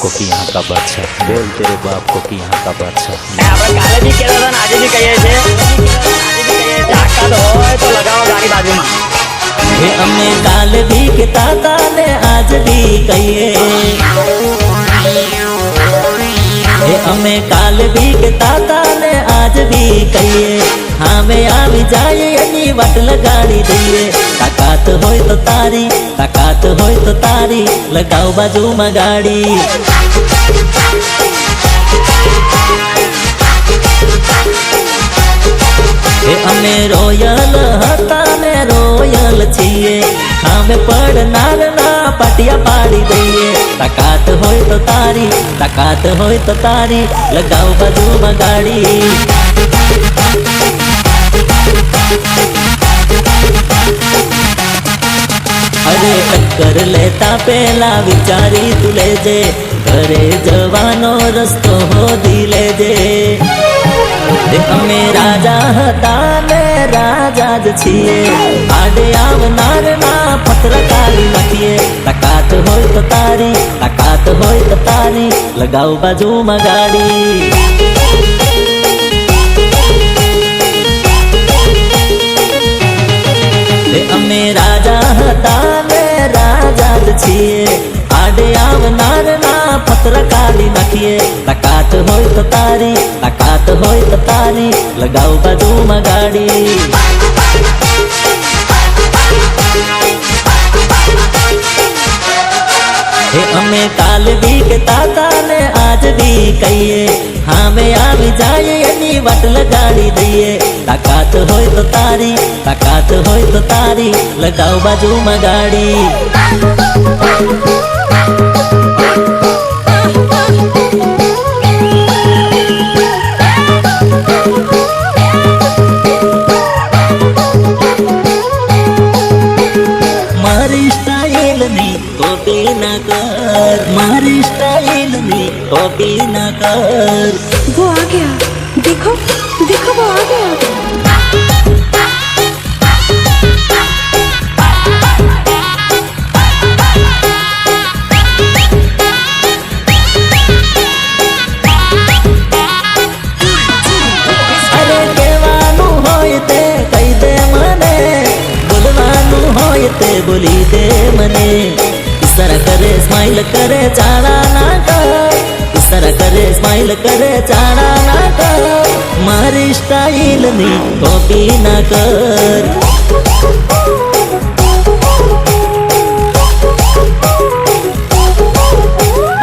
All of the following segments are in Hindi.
को कि यहाँ का बादशाह, बोल तेरे बाप को कि यहाँ का बादशाह। આપણે કાલે બી કહેતા હતા ને આજે બી કહીએ છીએ તાકાત હોય તો લગાવો ગાડી બાજુમાં। हे अमे काल भी कहता था ने आज भी कहिए, हे अमे काल भी कहता था ने आज भी कहिए। हाँ में आवी जाए एनी वट लगाड़ी दीए। ताकात होय तो तारी, ताकात होय तो तारी, लगाओ बाजू में गाड़ी। हे अमे रोयल हता ने रोयल छीए। हमें पड़नार ना पाटिया पाड़ी दईए। ताकात होय तो तारी, ताकात होय तो तारी, लगाओ बाजू में गाड़ी। अरे टक्कर लेता पहला विचारी तू लेजे, घरे जवानो रस्तो होदी लेजे। अमे राजा हता ने राजा ज छीए। आडे आवनार ना पत्र काली नाखीए। ताकात होय तो तारी, ताकात होय तो तारी, लगाओ बाजू में गाड़ी। अमे राजा हता ने राजा ज छीए। आडे आवनार ना पत्र काली नाखीए। ताकात होय तो तारी, ताकात होय तो तारी, लगाओ बाजू में गाड़ी। हे अमे काल भी कहता था ने आज भी कहिए। हाँ में आवी जाए एनी वट लगाड़ी दईए। ताकात होय तो तारी, ताकात होय तो तारी, लगाओ बाजू में गाड़ी। मारी स्टाइल नी कॉपी ना कर, मारी स्टाइल नी कॉपी ना कर। वो आ गया, देखो देखो वो आ गया। अरे केवानु होय ते कही दे मने, बोलवानु होय ते बोली दे मने। इस तरह करे स्माइल करे चारा ना कर, इस तरह करे स्माइल करे चारा ना कर। मारी स्टाइल नी कॉपी ना कर।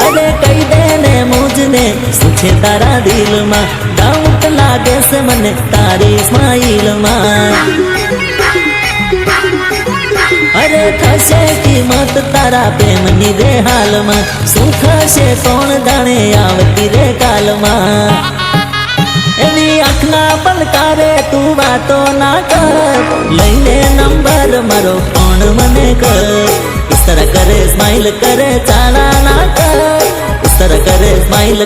अरे कही देने मुझने सुखे तारा दिल में, डाउट लागे से मने तारी स्माइल में। अरे थशे कीमत तारा प्रेम नी रे हाल में, सुख से कौन जाने आवती रे काल में। एनी आँखना पलकारे तू बातो ना कर, लईले नंबर मारो फोन मने कर। इस तरह करे स्माइल करे चाला ना कर, इस तरह करे स्माइल